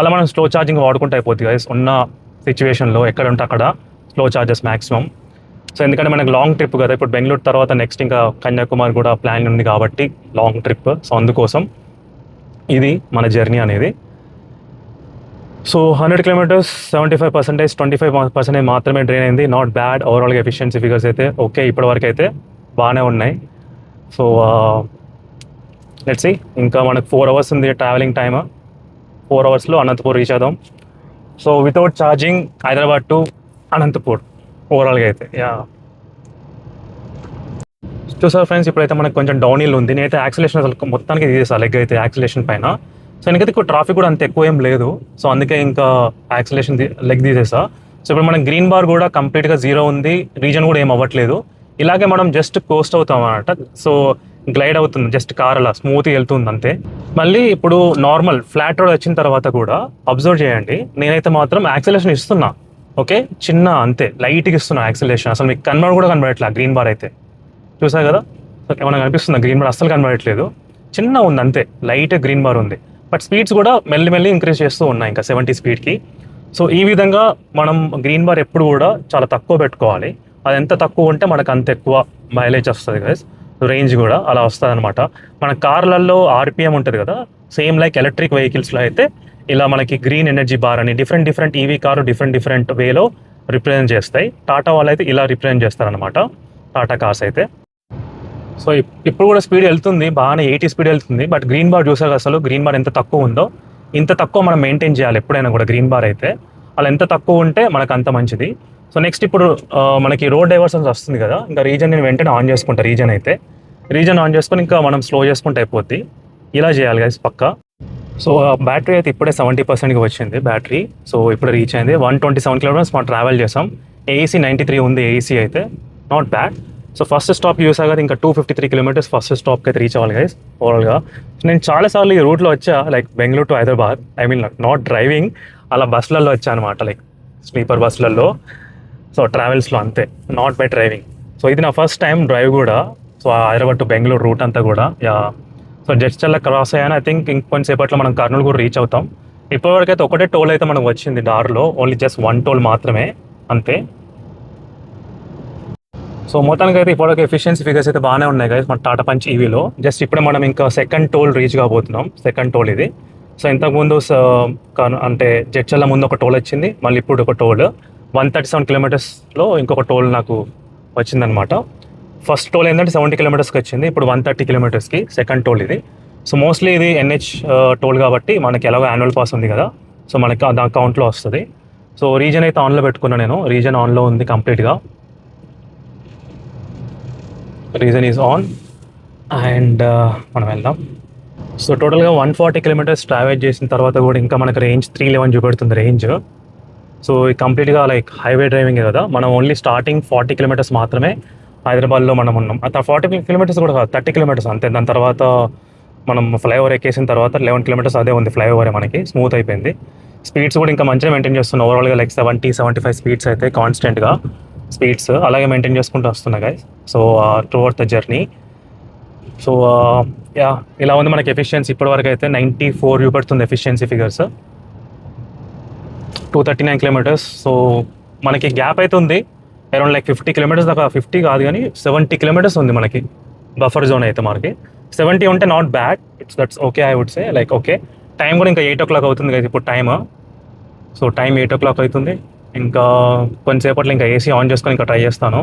అలా మనం స్లో ఛార్జింగ్ వాడుకుంటే అయిపోద్ది గైస్. ఉన్న సిచ్యువేషన్లో ఎక్కడ ఉంటే అక్కడ స్లో ఛార్జెస్ మ్యాక్సిమం. సో ఎందుకంటే మనకు లాంగ్ ట్రిప్ కదా, ఇప్పుడు బెంగళూరు తర్వాత నెక్స్ట్ ఇంకా కన్యాకుమారి కూడా ప్లాన్ ఉంది కాబట్టి లాంగ్ ట్రిప్. సో అందుకోసం ఇది మన జర్నీ అనేది. సో 100 కిలోమీటర్స్ 75%, 25% మాత్రమే డ్రైన్ అయింది. Not bad. ఓవరాల్గా ఎఫిషియన్సీ ఫిగర్స్ అయితే ఓకే, ఇప్పటివరకు అయితే బాగానే ఉన్నాయి. సో లెట్స్ సీ, ఇంకా మనకు 4 అవర్స్ ఉంది ట్రావెలింగ్ టైమ్. 4 అవర్స్లో అనంతపూర్ రీచ్ అవుదాం. So without charging Hyderabad to Anantapur ఓవరాల్గా అయితే. యా చూసారు ఫ్రెండ్స్, ఇప్పుడైతే మనకు కొంచెం డౌన్ హిల్ ఉంది. నేనైతే యాక్సిలేషన్ అసలు మొత్తానికి తీసేసాను, లెగ్ అయితే యాక్సిలేషన్ పైన. సో ఎందుకైతే ఎక్కువ ట్రాఫిక్ కూడా అంత ఎక్కువ ఏం లేదు, సో అందుకే ఇంకా యాక్సిలేషన్ లెగ్ తీసేసా. సో ఇప్పుడు మనం గ్రీన్ బార్ కూడా కంప్లీట్గా 0 ఉంది, రీజన్ కూడా ఏం అవ్వట్లేదు. ఇలాగే మనం జస్ట్ కోస్ట్ అవుతాం అన్నమాట. సో గ్లైడ్ అవుతుంది, జస్ట్ కార్ అలా స్మూత్గా వెళ్తుంది అంతే. మళ్ళీ ఇప్పుడు నార్మల్ ఫ్లాట్ రోడ్ వచ్చిన తర్వాత కూడా అబ్జర్వ్ చేయండి, నేనైతే మాత్రం యాక్సిలేషన్ ఇస్తున్నా, ఓకే, చిన్న అంతే లైట్గా ఇస్తున్నా యాక్సిలేషన్. అసలు మీకు కూడా కనబడట్లేదు గ్రీన్ బార్ అయితే. చూసా కదా, ఏమైనా కనిపిస్తుందా? గ్రీన్ బార్ అస్సలు కనబడట్లేదు, చిన్న ఉంది అంతే, లైట్ గ్రీన్ బార్ ఉంది. బట్ స్పీడ్స్ కూడా మెల్లి ఇంక్రీజ్ చేస్తూ ఉన్నాయి ఇంకా 70 స్పీడ్కి. సో ఈ విధంగా మనం గ్రీన్ బార్ ఎప్పుడు కూడా చాలా తక్కువ పెట్టుకోవాలి. అది ఎంత తక్కువ ఉంటే మనకు అంత ఎక్కువ మైలేజ్ వస్తుంది గైస్, రేంజ్ కూడా అలా వస్తుంది అనమాట. మన కార్లలో ఆర్పిఎం ఉంటుంది కదా, సేమ్ లైక్ ఎలక్ట్రిక్ వెహికల్స్లో అయితే ఇలా మనకి గ్రీన్ ఎనర్జీ బార్ అని డిఫరెంట్ ఈవీ కారు డిఫరెంట్ వేలో రిప్రజెంట్ చేస్తాయి. టాటా వాళ్ళు అయితే ఇలా రిప్రజెంట్ చేస్తారనమాట, టాటా కార్స్ అయితే. సో ఇప్పుడు కూడా స్పీడ్ వెళ్తుంది బాగానే, 80 స్పీడ్ వెళ్తుంది. బట్ గ్రీన్ బార్ చూసాక అసలు గ్రీన్ బార్ ఎంత తక్కువ ఉందో, ఇంత తక్కువ మనం మెయింటైన్ చేయాలి ఎప్పుడైనా కూడా గ్రీన్ బార్ అయితే. అలా ఎంత తక్కువ ఉంటే మనకు అంత మంచిది. సో నెక్స్ట్ ఇప్పుడు మనకి రోడ్ డైవర్షన్స్ వస్తుంది కదా, ఇంకా రీజన్ నేను వెంటనే ఆన్ చేసుకుంటా. రీజన్ ఆన్ చేసుకొని ఇంకా మనం స్లో చేసుకుంటే అయిపోద్ది. ఇలా చేయాలి గైస్ పక్కా. సో బ్యాటరీ అయితే ఇప్పుడే 70%కి వచ్చింది బ్యాటరీ. సో ఇప్పుడు రీచ్ అయింది. 127 కిలోమీటర్స్ మనం ట్రావెల్ చేసాం. ఏసీ 93 ఉంది, ఏసీ అయితే not bad. So first stop చూసా కదా, ఇంకా 253 కిలోమీటర్స్ ఫస్ట్ స్టాప్కి అయితే రీచ్ అవ్వాలి గైస్ ఓవరాల్గా. నేను చాలాసార్లు ఈ రూట్లో వచ్చా, like Bengaluru to Hyderabad, I mean not driving, అలా బస్సులలో వచ్చా అనమాట, లైక్ స్లీపర్ బస్సులలో. సో ట్రావెల్స్లో అంతే, నాట్ బై డ్రైవింగ్. సో ఇది నా ఫస్ట్ టైం డ్రైవ్ కూడా. So Hyderabad to Bengaluru route అంతా కూడా. యా సో జడ్చర్ల క్రాస్ అయ్యాను. ఐ థింక్ ఇంకొంచెంసేపట్లో మనం కర్నూలు కూడా రీచ్ అవుతాం. ఇప్పటివరకు అయితే ఒకటే టోల్ అయితే మనకు వచ్చింది దారిలో, ఓన్లీ జస్ట్ 1 టోల్ మాత్రమే అంతే. సో మొత్తానికి అయితే ఇప్పటివరకు ఎఫిషియన్సీ ఫిగర్స్ అయితే బాగానే ఉన్నాయి గైస్ మన టాటా పంచ్ ఈవీలో. జస్ట్ ఇప్పుడే మనం ఇంకా సెకండ్ టోల్ రీచ్ కాబోతున్నాం, సెకండ్ టోల్ ఇది. సో ఇంతకుముందు అంటే జడ్చర్ల ముందు ఒక టోల్ వచ్చింది, మళ్ళీ ఇప్పుడు ఒక టోల్ 137 కిలోమీటర్స్లో ఇంకొక టోల్ నాకు వచ్చిందనమాట. ఫస్ట్ టోల్ ఏంటంటే 70 కిలోమీటర్స్కి వచ్చింది, ఇప్పుడు 130 కిలోమీటర్స్కి సెకండ్ టోల్ ఇది. సో మోస్ట్లీ ఇది NH టోల్ కాబట్టి మనకి ఎలాగో యాన్యువల్ పాస్ ఉంది కదా, సో మనకి అది అకౌంట్లో వస్తుంది. సో రీజన్ అయితే ఆన్లో పెట్టుకున్నాను నేను, రీజన్ ఆన్లో ఉంది కంప్లీట్గా. రీజన్ ఈజ్ ఆన్ అండ్ మనం వెళ్దాం. సో టోటల్గా 140 కిలోమీటర్స్ ట్రావెల్ చేసిన తర్వాత కూడా ఇంకా మనకు రేంజ్ 311 చూపెడుతుంది రేంజ్. సో కంప్లీట్గా లైక్ హైవే డ్రైవింగ్ కదా, మనం ఓన్లీ స్టార్టింగ్ 40 కిలోమీటర్స్ మాత్రమే హైదరాబాద్లో మనం ఉన్నాం. ఆ 40 కిలోమీటర్స్ కూడా కాదు, 30 కిలోమీటర్స్ అంతే. దాని తర్వాత మనం ఫ్లైఓవర్ ఎక్కేసిన తర్వాత 11 కిలోమీటర్స్ అదే ఉంది ఫ్లైఓవరే, మనకి స్మూత్ అయిపోయింది. స్పీడ్స్ కూడా ఇంకా మంచిగా మెయింటైన్ చేస్తున్నాం ఓవరాల్గా, లైక్ 70-75 స్పీడ్స్ అయితే కాన్స్టెంట్గా స్పీడ్స్ అలాగే మెయింటైన్ చేసుకుంటూ వస్తున్నాయి guys. So towards the journey. So yeah ఇలా ఉంది మనకి ఎఫిషియన్సీ ఇప్పటివరకు అయితే 94 చూపెడుతుంది ఎఫిషియన్సీ ఫిగర్స్, 239 కిలోమీటర్స్. సో మనకి గ్యాప్ అయితే ఉంది అరౌండ్ లైక్ 50 కిలోమీటర్స్ దాకా, 50 కాదు కానీ 70 కిలోమీటర్స్ ఉంది మనకి బఫర్ జోన్ అయితే. మనకి 70 ఉంటే not bad, that's okay I would say, like okay. Time కూడా ఇంకా 8 o'clock అవుతుంది కదా ఇప్పుడు టైమ్. సో టైం 8 o'clock అవుతుంది. ఇంకా కొంతసేపట్లో ఇంకా ఏసీ ఆన్ చేసుకొని ఇంకా ట్రై చేస్తాను,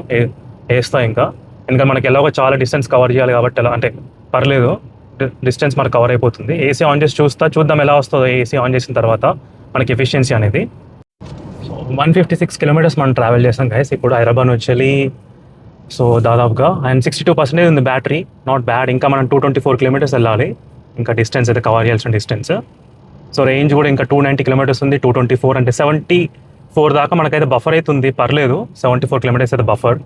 వేస్తా ఇంకా. ఎందుకంటే మనకి ఎలాగో చాలా డిస్టెన్స్ కవర్ చేయాలి కాబట్టి, ఎలా అంటే పర్లేదు డిస్టెన్స్ మనకు కవర్ అయిపోతుంది. ఏసీ ఆన్ చేసి చూద్దాం ఎలా వస్తుందో ఏసీ ఆన్ చేసిన తర్వాత మనకి ఎఫిషియన్సీ అనేది. 156 కిలోమీటర్స్ మనం ట్రావెల్ చేస్తాం గైస్ ఇప్పుడు హైదరాబాద్ నుంచి వెళ్ళి. సో దాదాపుగా అండ్ 62% ఉంది బ్యాటరీ, నాట్ బ్యాడ్. ఇంకా మనం 224 కిలోమీటర్స్ వెళ్ళాలి ఇంకా డిస్టెన్స్ అయితే కవర్ చేయాల్సిన డిస్టెన్స్. సో రేంజ్ కూడా ఇంకా 290 కిలోమీటర్స్ ఉంది, 224 అంటే 74 దాకా మనకైతే బఫర్ అయితే ఉంది, పర్లేదు. 74 కిలోమీటర్స్ అయితే బఫర్,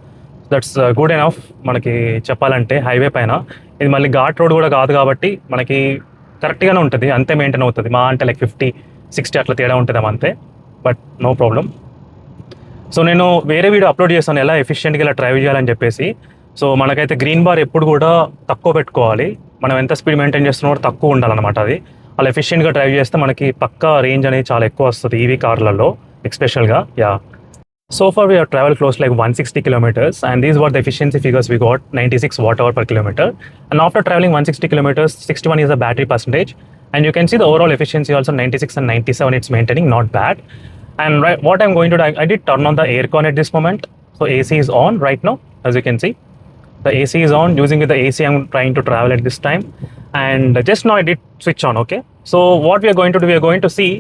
దట్స్ గుడ్ ఎనఫ్ మనకి చెప్పాలంటే హైవే పైన. ఇది మళ్ళీ ఘాట్ రోడ్ కూడా కాదు కాబట్టి మనకి కరెక్ట్గానే ఉంటుంది, అంతే మెయింటైన్ అవుతుంది. మా అంటే లైక్ 50-60 అట్లా తేడా ఉంటుంది అంతే, బట్ నో ప్రాబ్లం. సో నేను వేరే వీడియో అప్లోడ్ చేస్తాను ఎలా ఎఫిషియెంట్గా ఇలా డ్రైవ్ చేయాలని చెప్పేసి. సో మనకైతే గ్రీన్ బార్ ఎప్పుడు కూడా తక్కువ పెట్టుకోవాలి, మనం ఎంత స్పీడ్ మెయింటైన్ చేస్తున్నా కూడా తక్కువ ఉండాలన్నమాట. అది అలా ఎఫిషియెంట్గా డ్రైవ్ చేస్తే మనకి పక్కా రేంజ్ అనేది చాలా ఎక్కువ వస్తుంది ఈవీ కార్లలో ఎక్స్పెషల్గా. Yeah So far, we have traveled close to like 160 kilometers, and these were the efficiency figures we got: 96 watt hour per kilometer. And after traveling 160 kilometers, 61 is the battery percentage, and you can see the overall efficiency also 96 and 97. It's maintaining, not bad. And what I'm going to do, I did turn on the aircon at this moment, so AC is on right now, as you can see. The AC is on. Using with the AC, I'm trying to travel at this time, and just now I did switch on. Okay, so what we are going to do, we are going to see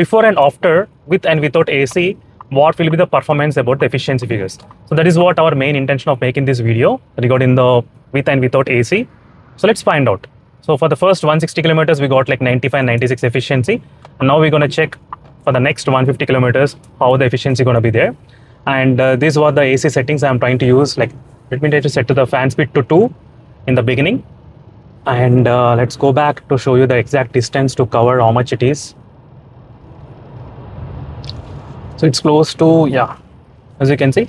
before and after, with and without AC, what will be the performance about the efficiency figures. So that is what our main intention of making this video regarding the with and without AC. So let's find out. So for the first 160 kilometers, we got like 95, 96 efficiency, and now we're going to check for the next 150 kilometers how the efficiency going to be there. And these were the AC settings I'm trying to use. Like, let me try to set to the fan speed to 2 in the beginning, and let's go back to show you the exact distance to cover, how much it is. So it's close to, yeah, as you can see,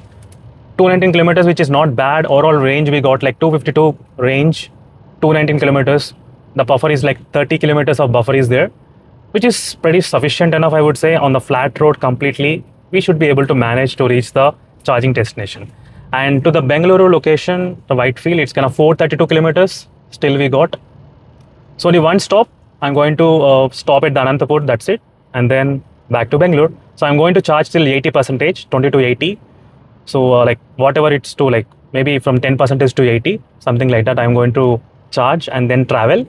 219 kilometers, which is not bad. Overall range we got like 252 range, 219 kilometers. The buffer is like 30 kilometers of buffer is there, which is pretty sufficient enough, I would say. On the flat road completely, we should be able to manage to reach the charging destination. And to the Bengaluru location, the Whitefield, it's kind of 432 kilometers still we got. So only one stop. I'm going to stop at the Anantapur, that's it, and then back to Bangalore. So I'm going to charge till 80%, 20 to 80. So like whatever it's to, like maybe from 10% to 80, something like that, I'm going to charge and then travel.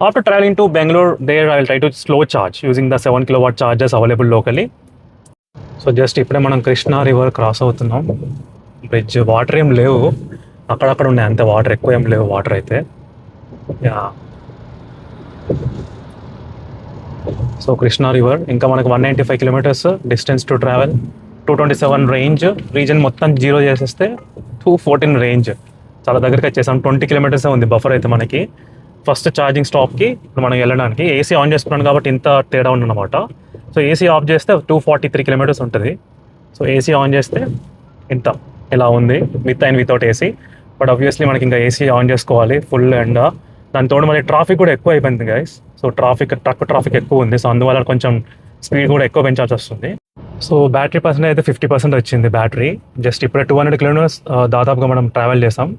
After traveling to Bangalore, there I will try to slow charge using the 7 kilowatt chargers available locally. So just ఇప్పుడే మనం Krishna river cross అవుతున్నాం. Bridge water ఏం లేవు, అక్కడక్కడ ఉన్నాయి అంతే, water ఎక్కువ ఏం లేవు వాటర్ అయితే. Yeah, so Krishna river. ఇంకా మనకు 195 kilometres distance to travel, 227 range. Reason మొత్తం జీరో చేసేస్తే 214 రేంజ్. చాలా దగ్గరికి వచ్చేసాం. 20 కిలోమీటర్స్ ఉంది బఫర్ అయితే మనకి ఫస్ట్ ఛార్జింగ్ స్టాప్కి మనం వెళ్ళడానికి. ఏసీ ఆన్ చేసుకున్నాను కాబట్టి ఇంత తేడా ఉందన్నమాట. సో ఏసీ ఆఫ్ చేస్తే 243 కిలోమీటర్స్ ఉంటుంది. సో ఏసీ ఆన్ చేస్తే ఇంత ఇలా ఉంది, with and without AC. But obviously మనకి ఇంకా ఏసీ ఆన్ చేసుకోవాలి ఫుల్. అండ్ దాని తోడు మళ్ళీ ట్రాఫిక్ కూడా ఎక్కువ అయిపోయింది గైస్. సో ట్రాఫిక్ ఎక్కువ ఉంది. సో అందువల్ల కొంచెం స్పీడ్ కూడా ఎక్కువ పెంచాల్సి వస్తుంది. సో బ్యాటరీ పర్సెంటేజ్ అయితే 50% వచ్చింది బ్యాటరీ. జస్ట్ ఇప్పుడే 200 కిలోమీటర్స్ దాదాపుగా మనం ట్రావెల్ చేసాం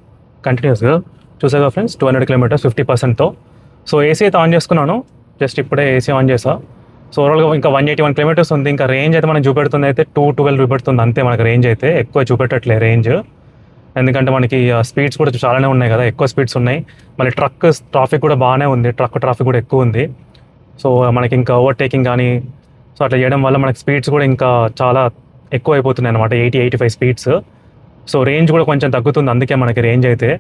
కంటిన్యూస్గా. చూసాగా ఫ్రెండ్స్, 200 కిలోమీటర్స్ 50%తో. సో ఏసీ అయితే ఆన్ చేసుకున్నాను, జస్ట్ ఇప్పుడే ఏసీ ఆన్ చేసా. సో ఓవరాల్గా ఇంకా 181 కిలోమీటర్స్ ఉంది. ఇంకా రేంజ్ అయితే మనం చూపెడుతుంది అయితే 212 చూపెడుతుంది అంతే. మనకి రేంజ్ అయితే ఎక్కువ చూపెట్టట్లే రేంజ్, ఎందుకంటే మనకి స్పీడ్స్ కూడా చాలానే ఉన్నాయి కదా, ఎక్కువ స్పీడ్స్ ఉన్నాయి. మళ్ళీ ట్రాఫిక్ కూడా బాగానే ఉంది, ట్రాఫిక్ కూడా ఎక్కువ ఉంది. సో మనకి ఇంకా ఓవర్టేకింగ్ కానీ సో అట్లా చేయడం వల్ల మనకి స్పీడ్స్ కూడా ఇంకా చాలా ఎక్కువ అయిపోతున్నాయి అనమాట, 80-85 స్పీడ్స్. సో రేంజ్ కూడా కొంచెం తగ్గుతుంది అందుకే మనకి రేంజ్ అయితే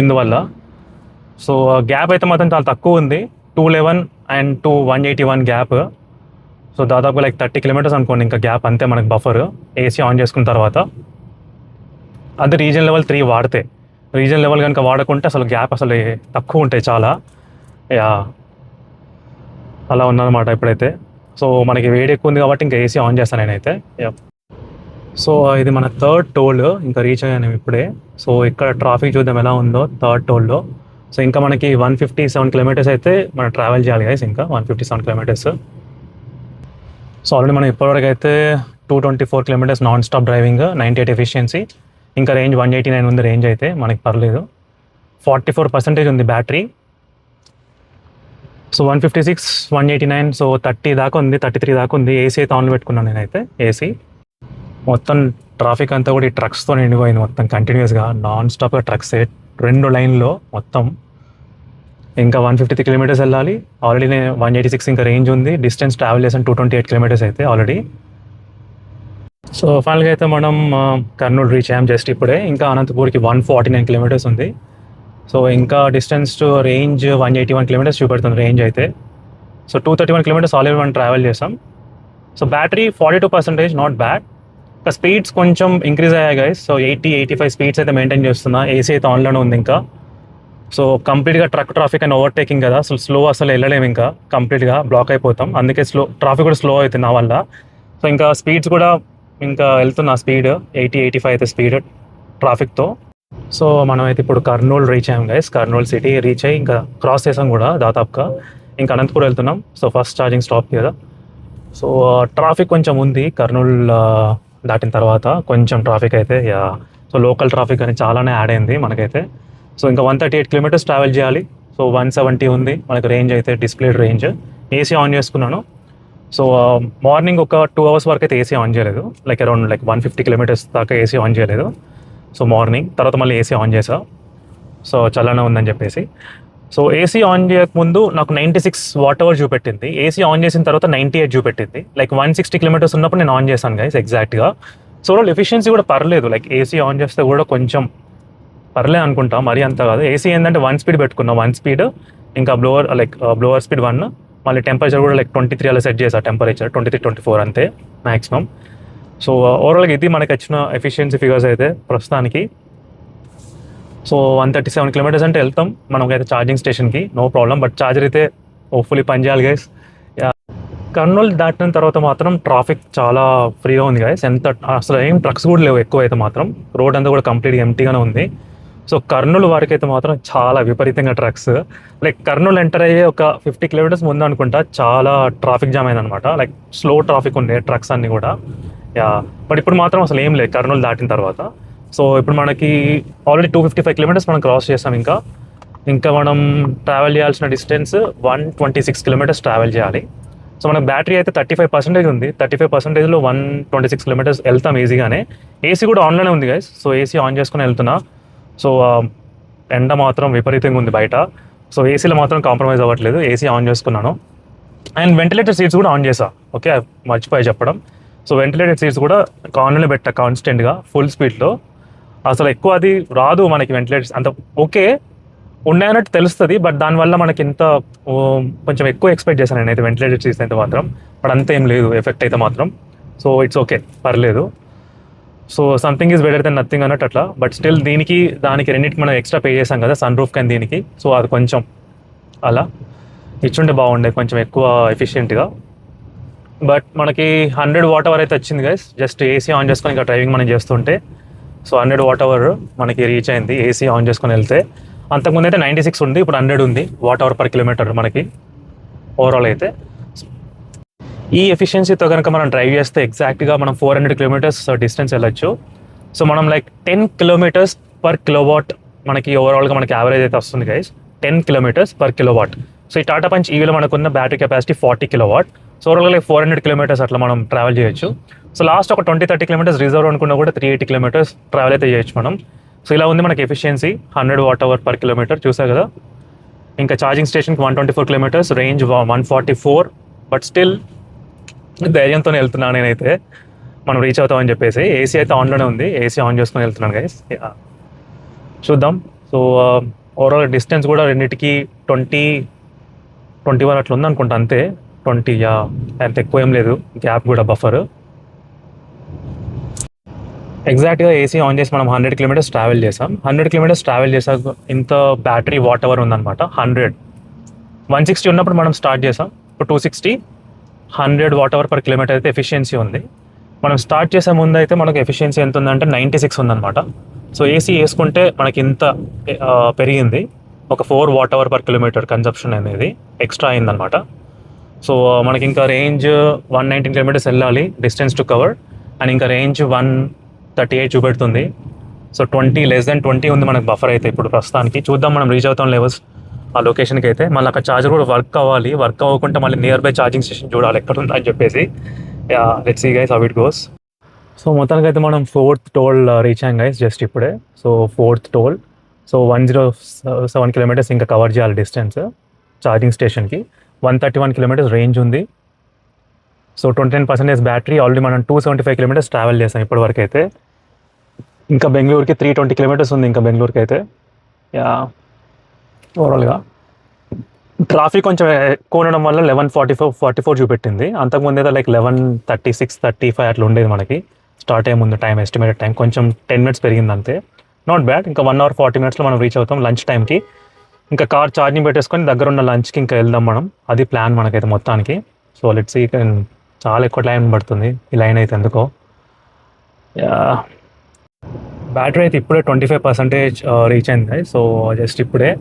ఇందువల్ల. సో గ్యాప్ అయితే మాత్రం చాలా తక్కువ ఉంది, 211 and 181 గ్యాప్. సో దాదాపు లైక్ 30 కిలోమీటర్స్ అనుకోండి ఇంకా గ్యాప్ అంతే మనకి బఫర్ ఏసీ ఆన్ చేసుకున్న తర్వాత. అది రీజన్ లెవెల్ 3 వాడితే. రీజన్ లెవెల్ కనుక వాడకుంటే అసలు గ్యాప్ అసలు తక్కువ ఉంటాయి చాలా. యా, అలా ఉన్నదన్నమాట ఇప్పుడైతే. సో మనకి వేడి ఎక్కువ ఉంది కాబట్టి ఇంకా ఏసీ ఆన్ చేస్తాను నేనైతే. సో ఇది మన థర్డ్ టోల్, ఇంకా రీచ్ అయ్యాను ఇప్పుడే. సో ఇక్కడ ట్రాఫిక్ చూద్దాం ఎలా ఉందో థర్డ్ టోల్లో. సో ఇంకా మనకి 157 కిలోమీటర్స్ అయితే మనం ట్రావెల్ చేయాలి గైస్, ఇంకా 157 కిలోమీటర్స్. సో ఆల్రెడీ మనం ఇప్పటివరకు అయితే 224 kilometres non stop driving, 98 efficiency. ఇంకా రేంజ్ 189 ఉంది రేంజ్ అయితే, మనకి పర్లేదు. 44% ఉంది బ్యాటరీ. సో 156, 189, సో 30 దాకా ఉంది, 33 దాకా ఉంది. ఏసీ అయితే ఆన్లో పెట్టుకున్నాను నేనైతే ఏసీ. మొత్తం ట్రాఫిక్ అంతా కూడా ఈ ట్రక్స్తో నిండిపోయింది మొత్తం కంటిన్యూస్గా, నాన్ స్టాప్గా ట్రక్స్ 2 లైన్లో మొత్తం. ఇంకా 153 కిలోమీటర్స్ వెళ్ళాలి. ఆల్రెడీ నేను 186 ఇంకా రేంజ్ ఉంది. డిస్టెన్స్ ట్రావెల్ చేసాను 228 కిలోమీటర్స్ అయితే ఆల్రెడీ. సో ఫైనల్గా అయితే మనం కర్నూలు రీచ్ అయ్యాం జస్ట్ ఇప్పుడే. ఇంకా అనంతపూర్కి 149 కిలోమీటర్స్ ఉంది. సో ఇంకా డిస్టెన్స్ టు రేంజ్ 181 కిలోమీటర్స్ చూపెడుతుంది రేంజ్ అయితే. సో 231 కిలోమీటర్స్ ఆల్రెడీ మనం ట్రావెల్ చేసాం. So battery 42%, not bad. ఇంకా స్పీడ్స్ కొంచెం ఇంక్రీజ్ అయ్యాయి గైస్. సో 80-85 స్పీడ్స్ అయితే మెయింటైన్ చేస్తున్నా. ఏసీ అయితే ఆన్లోనే ఉంది ఇంకా. సో కంప్లీట్గా ట్రాఫిక్ అండ్ ఓవర్టేకింగ్ కదా, అసలు స్లో అసలు వెళ్ళలేము, ఇంకా కంప్లీట్గా బ్లాక్ అయిపోతాం. అందుకే ట్రాఫిక్ కూడా స్లో అవుతుంది నా వల్ల. సో ఇంకా స్పీడ్స్ కూడా ఇంకా వెళ్తున్నా స్పీడ్ 80-85 అయితే స్పీడ్ ట్రాఫిక్తో. సో మనం అయితే ఇప్పుడు కర్నూలు రీచ్ అయ్యాం గైస్. కర్నూలు సిటీ రీచ్ అయ్యి ఇంకా క్రాస్ చేసాం కూడా దాదాపుగా. ఇంకా అనంతపూర్ వెళ్తున్నాం. సో ఫస్ట్ ఛార్జింగ్ స్టాప్ కదా. సో ట్రాఫిక్ కొంచెం ఉంది కర్నూలు దాటిన తర్వాత కొంచెం ట్రాఫిక్ అయితే సో లోకల్ ట్రాఫిక్ అని చాలానే యాడ్ అయింది మనకైతే. సో ఇంకా 138 కిలోమీటర్స్ ట్రావెల్ చేయాలి. సో 170 ఉంది మనకు రేంజ్ అయితే, డిస్ప్లే రేంజ్. ఏసీ ఆన్ చేసుకున్నాను. సో మార్నింగ్ ఒక 2 అవర్స్ వరకు అయితే ఏసీ ఆన్ చేయలేదు, లైక్ అరౌండ్ 150 కిలోమీటర్స్ దాకా ఏసీ ఆన్ చేయలేదు. సో మార్నింగ్ తర్వాత మళ్ళీ ఏసీ ఆన్ చేసా, సో చల్లనే ఉందని చెప్పేసి. సో ఏసీ ఆన్ చేయకముందు నాకు 96 వాట్ అవర్ చూపెట్టింది, ఏసీ ఆన్ చేసిన తర్వాత 98 చూపెట్టింది. 160 కిలోమీటర్స్ ఉన్నప్పుడు నేను ఆన్ చేశాను గైస్ ఎగ్జాక్ట్గా. సో ఎఫిషియన్సీ కూడా పర్లేదు, ఏసీ ఆన్ చేస్తే కూడా కొంచెం పర్లేదు అనుకుంటా, మరీ అంత కాదు. ఏసీ ఏంటంటే 1 స్పీడ్ పెట్టుకున్నా, 1 స్పీడ్, ఇంకా బ్లోవర్ స్పీడ్ 1, మళ్ళీ టెంపరేచర్ కూడా 23 అలా సెట్ చేసా, టెంపరేచర్ 23-24 అంతే మ్యాక్సిమం. సో ఓవరాల్గా ఇది మనకి వచ్చిన ఎఫిషియన్సీ ఫిగర్స్ అయితే ప్రస్తుతానికి. సో 137 కిలోమీటర్స్ అంటే వెళ్తాం మనకైతే ఛార్జింగ్ స్టేషన్కి, నో ప్రాబ్లం. బట్ ఛార్జర్ అయితే హోప్ఫుల్లీ పనిచేయాలి గైస్. కర్నూలు దాటిన తర్వాత మాత్రం ట్రాఫిక్ చాలా ఫ్రీగా ఉంది గైస్, ఎంత అసలు ఏం ట్రక్స్ కూడా లేవు ఎక్కువ అయితే మాత్రం. రోడ్ అంతా కూడా కంప్లీట్గా ఎంటీగానే ఉంది. సో కర్నూలు వారికి అయితే మాత్రం చాలా విపరీతంగా ట్రక్స్. కర్నూలు ఎంటర్ అయ్యే ఒక 50 కిలోమీటర్స్ ముందు అనుకుంటా చాలా ట్రాఫిక్ జామ్ అయిందనమాట. స్లో ట్రాఫిక్ ఉండే ట్రక్స్ అన్నీ కూడా. బట్ ఇప్పుడు మాత్రం అసలు ఏం లేదు కర్నూలు దాటిన తర్వాత. సో ఇప్పుడు మనకి ఆల్రెడీ 255 కిలోమీటర్స్ మనం క్రాస్ చేసాం. ఇంకా మనం ట్రావెల్ చేయాల్సిన డిస్టెన్స్ 126 కిలోమీటర్స్ ట్రావెల్ చేయాలి. సో మనకు బ్యాటరీ అయితే 35% ఉంది. 35%లో 126 కిలోమీటర్స్ వెళ్తాం ఈజీగానే. ఏసీ కూడా ఆన్లోనే ఉంది గైస్. సో ఏసీ ఆన్ చేసుకుని వెళ్తున్నా. సో ఎండ మాత్రం విపరీతంగా ఉంది బయట. సో ఏసీలో మాత్రం కాంప్రమైజ్ అవ్వట్లేదు, ఏసీ ఆన్ చేసుకున్నాను. అండ్ వెంటిలేటర్ సీట్స్ కూడా ఆన్ చేసా, ఓకే మర్చిపోయి చెప్పడం. సో వెంటిలేటర్ సీట్స్ కూడా ఆన్లోనే పెట్టా కాన్స్టెంట్గా ఫుల్ స్పీడ్లో. అసలు ఎక్కువ అది రాదు మనకి వెంటిలేటర్స్ అంత, ఓకే ఉన్నాయన్నట్టు తెలుస్తుంది, బట్ దానివల్ల మనకి ఇంత కొంచెం ఎక్కువ ఎక్స్పెక్ట్ చేశాను నేనైతే వెంటిలేటర్ సీట్స్ అయితే మాత్రం. బట్ అంత ఏం లేదు ఎఫెక్ట్ అయితే మాత్రం. సో ఇట్స్ ఓకే, పర్లేదు. So something is better than nothing అన్నట్టు అట్లా. బట్ స్టిల్ దానికి రెండింటికి మనం ఎక్స్ట్రా పే చేసాం కదా సన్ రూఫ్ కానీ దీనికి. సో అది కొంచెం అలా ఇచ్చుంటే బాగుండేది కొంచెం ఎక్కువ ఎఫిషియెంట్గా. బట్ మనకి 100 వాట్ అవర్ అయితే వచ్చింది గైస్, జస్ట్ ఏసీ ఆన్ చేసుకొని ఇంకా డ్రైవింగ్ మనం చేస్తుంటే. సో 100 వాట్ అవర్ మనకి రీచ్ అయింది ఏసీ ఆన్ చేసుకొని వెళ్తే. అంతకుముందు అయితే 96 ఉంది, ఇప్పుడు 100 ఉంది వాట్ అవర్ పర్ కిలోమీటర్ మనకి ఓవరాల్ అయితే. ఈ ఎఫిషియన్సీతో కనుక మనం డ్రైవ్ చేస్తే ఎగ్జాక్ట్గా మనం 400 కిలోమీటర్స్ డిస్టెన్స్ వెళ్ళొచ్చు. సో మనం 10 కిలోమీటర్స్ పర్ కిలోవాట్ మనకి ఓవరాల్గా మనకి యావరేజ్ అయితే వస్తుంది guys, 10 kilometres per kilowatt. So ఈ టాటా పంచ్ ఈవీలో మనకున్న బ్యాటరీ కెపాసిటీ 40 కిలోవాట్. సో ఓవరాల్గా 400 కిలోమీటర్స్ అట్లా మనం ట్రావెల్ చేయొచ్చు. సో లాస్ట్ ఒక 20-30 కిలోమీటర్స్ రిజర్వ్ అనుకున్నా కూడా 380 కిలోమీటర్స్ ట్రావెల్ అయితే చేయొచ్చు మనం. సో ఇలా ఉంది మనకి efficiency 100 watt hour per kilometre, చూసా కదా. ఇంకా ఛార్జింగ్ స్టేషన్కి 124 కిలోమీటర్స్, రేంజ్ 144. బట్ స్టిల్ ధైర్యంతోనే వెళ్తున్నాను నేనైతే, మనం రీచ్ అవుతామని చెప్పేసి. ఏసీ అయితే ఆన్లోనే ఉంది, ఏసీ ఆన్ చేసుకొని వెళ్తున్నాను గైస్. చూద్దాం. సో ఓవరాల్ డిస్టెన్స్ కూడా రెండింటికి 21 అట్లా ఉంది అనుకుంటా, అంతే 20. అంత ఎక్కువ ఏం లేదు గ్యాప్ కూడా, బఫర్. ఎగ్జాక్ట్గా ఏసీ ఆన్ చేసి మనం 100 కిలోమీటర్స్ ట్రావెల్ చేసాం. 100 కిలోమీటర్స్ ట్రావెల్ చేసాక ఇంత బ్యాటరీ వాట్ అవర్ ఉందన్నమాట. 160 ఉన్నప్పుడు మనం స్టార్ట్ చేసాం, ఇప్పుడు 260. 100 వాట్ అవర్ పర్ కిలోమీటర్ అయితే ఎఫిషియన్సీ ఉంది. మనం స్టార్ట్ చేసే ముందు అయితే మనకు ఎఫిషియన్సీ ఎంత ఉందంటే 96 ఉందన్నమాట. సో ఏసీ వేసుకుంటే మనకి ఇంత పెరిగింది, ఒక 4 watt hour per kilometre consumption అనేది ఎక్స్ట్రా అయిందనమాట. సో మనకి ఇంకా రేంజ్ 119 కిలోమీటర్స్ వెళ్ళాలి డిస్టెన్స్ టు కవర్. అండ్ ఇంకా రేంజ్ 138 చూపెడుతుంది. సో 20 ఉంది మనకు బఫర్ అయితే ఇప్పుడు ప్రస్తుతానికి. చూద్దాం మనం రీచ్ అవుతాం లెవెల్స్ ఆ లొకేషన్కి అయితే. మళ్ళీ అక్కడ ఛార్జర్ కూడా వర్క్ అవ్వాలి, వర్క్ అవ్వకుంటే మళ్ళీ నియర్ బై ఛార్జింగ్ స్టేషన్ చూడాలి ఎక్కడ ఉందని చెప్పేసి. Let's see guys how it goes. So మొత్తానికి అయితే మనం 4th టోల్ రీచ్ అయ్యాం గైస్ జస్ట్ ఇప్పుడే. So 4th toll. So 107 kilometres ఇంకా కవర్ చేయాలి డిస్టెన్స్ ఛార్జింగ్ స్టేషన్కి. 131 కిలోమీటర్స్ రేంజ్ ఉంది. So 29% battery. ఆల్రెడీ మనం 275 కిలోమీటర్స్ ట్రావెల్ చేసాం ఇప్పటివరకు అయితే. ఇంకా బెంగళూరుకి 320 కిలోమీటర్స్ ఉంది ఇంకా బెంగళూరుకి అయితే. ఓవరాల్గా ట్రాఫిక్ కొంచెం ఎక్కువ ఉండడం వల్ల 11:44 చూపెట్టింది. అంతకుముందు అయితే 11:36, 35 అట్లా ఉండేది మనకి స్టార్ట్ అయ్యే ముందు టైం, ఎస్టిమేటెడ్ టైం కొంచెం 10 minutes పెరిగింది అంతే. Not bad. ఇంకా 1 hour 40 minutesలో మనం రీచ్ అవుతాం లంచ్ టైంకి. ఇంకా కార్ ఛార్జింగ్ పెట్టేసుకొని దగ్గర ఉన్న లంచ్కి ఇంకా వెళ్దాం మనం. అది ప్లాన్ మనకైతే మొత్తానికి. So let's see. చాలా ఎక్కువ టైం పడుతుంది ఈ లైన్ అయితే ఎందుకో. బ్యాటరీ అయితే ఇప్పుడే 25% రీచ్ అయింది. సో జస్ట్ ఇప్పుడే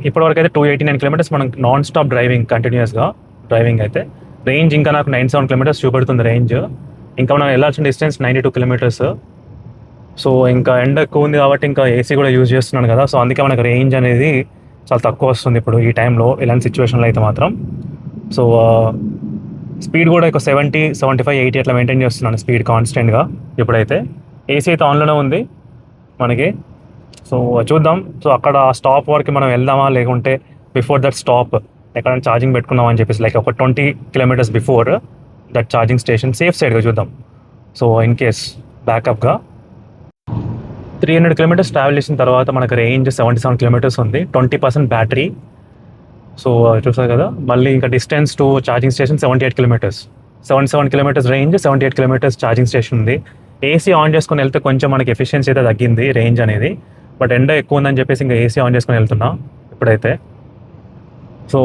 ఇప్పటివరకు అయితే 289 కిలోమీటర్స్ మనం నాన్ స్టాప్ డ్రైవింగ్, కంటిన్యూస్గా డ్రైవింగ్ అయితే. రేంజ్ ఇంకా నాకు 97 కిలోమీటర్స్ చూపెడుతుంది రేంజ్. ఇంకా మనం వెళ్ళాల్సిన డిస్టెన్స్ 92 కిలోమీటర్స్. సో ఇంకా ఎండ ఎక్కువ ఉంది కాబట్టి ఇంకా ఏసీ కూడా యూజ్ చేస్తున్నాను కదా, సో అందుకే మనకు రేంజ్ అనేది చాలా తక్కువ వస్తుంది ఇప్పుడు ఈ టైంలో, ఇలాంటి సిచ్యువేషన్లో అయితే మాత్రం. సో స్పీడ్ కూడా ఒక 70, 75, 80 అట్లా మెయింటైన్ చేస్తున్నాను స్పీడ్ కాన్స్టెంట్గా ఇప్పుడైతే. ఏసీ అయితే ఆన్లోనే ఉంది మనకి. సో చూద్దాం. సో అక్కడ స్టాప్ వరకు మనం వెళ్దామా, లేకుంటే బిఫోర్ దట్ స్టాప్ ఎక్కడైనా ఛార్జింగ్ పెట్టుకుందాం అని చెప్పేసి, లైక్ ఒక 20 కిలోమీటర్స్ before that charging station, safe సైడ్గా చూద్దాం. సో ఇన్ కేస్ బ్యాకప్గా 300 కిలోమీటర్స్ ట్రావెల్ చేసిన తర్వాత మనకు రేంజ్ 77 కిలోమీటర్స్ ఉంది, 20% బ్యాటరీ. సో చూసారు కదా, మళ్ళీ ఇంకా distance to charging station 78 kilometres, 77 kilometres range, 78 kilometres charging station ఉంది. ఏసీ ఆన్ చేసుకుని వెళ్తే కొంచెం మనకి ఎఫిషియన్సీ అయితే తగ్గింది రేంజ్ అనేది, బట్ ఎండ ఎక్కువ ఉందని చెప్పేసి ఇంకా ఏసీ ఆన్ చేసుకుని వెళ్తున్నా ఇప్పుడైతే. సో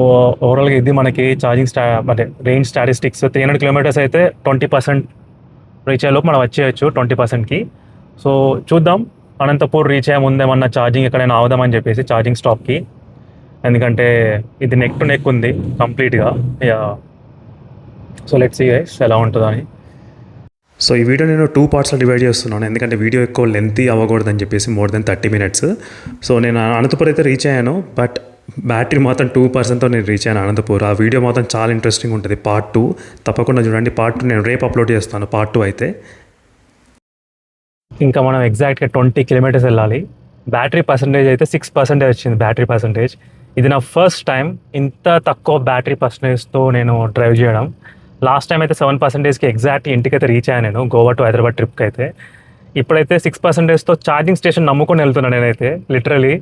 ఓవరాల్గా ఇది మనకి ఛార్జింగ్ అంటే రేంజ్ స్టాటిస్టిక్స్. 300 కిలోమీటర్స్ అయితే 20% రీచ్ అయ్యేలోపు మనం వచ్చేయచ్చు 20%కి. సో చూద్దాం, అనంతపూర్ రీచ్ అయ్యే ముందేమన్నా ఛార్జింగ్ ఎక్కడైనా ఆవుదామని చెప్పేసి ఛార్జింగ్ స్టాప్కి, ఎందుకంటే ఇది నెక్ టు నెక్ ఉంది కంప్లీట్గా. సో లెట్స్ సీ గైస్ ఎలా ఉంటుందో అని. సో ఈ వీడియో నేను 2 పార్ట్స్లో డివైడ్ చేస్తున్నాను, ఎందుకంటే వీడియో ఎక్కువ లెంతీ అవ్వకూడదని చెప్పేసి, మోర్ దెన్ 30 మినిట్స్. సో నేను అనంతపూర్ అయితే రీచ్ అయ్యాను, బట్ బ్యాటరీ మాత్రం 2%తో నేను రీచ్ అయ్యాను అనంతపూర్. ఆ వీడియో మాత్రం చాలా ఇంట్రెస్టింగ్ ఉంటుంది, పార్ట్ 2 తప్పకుండా చూడండి. పార్ట్ 2 నేను రేపు అప్లోడ్ చేస్తాను, పార్ట్ 2 అయితే. ఇంకా మనం ఎగ్జాక్ట్గా 20 కిలోమీటర్స్ వెళ్ళాలి. బ్యాటరీ పర్సంటేజ్ అయితే 6% వచ్చింది బ్యాటరీ పర్సంటేజ్. ఇది నా ఫస్ట్ టైం ఇంత తక్కువ బ్యాటరీ పర్సంటేజ్తో నేను డ్రైవ్ చేయడం. లాస్ట్ టైం అయితే 7%కి ఎగ్జాక్ట్ ఇంటికైతే రీచ్ అయ్యాను నేను, గోవా టు హైదరాబాద్ ట్రిప్కి అయితే. ఇప్పుడైతే 6%తో ఛార్జింగ్ స్టేషన్ నమ్ముకొని వెళ్తున్నాను నేనైతే లిటరలీ.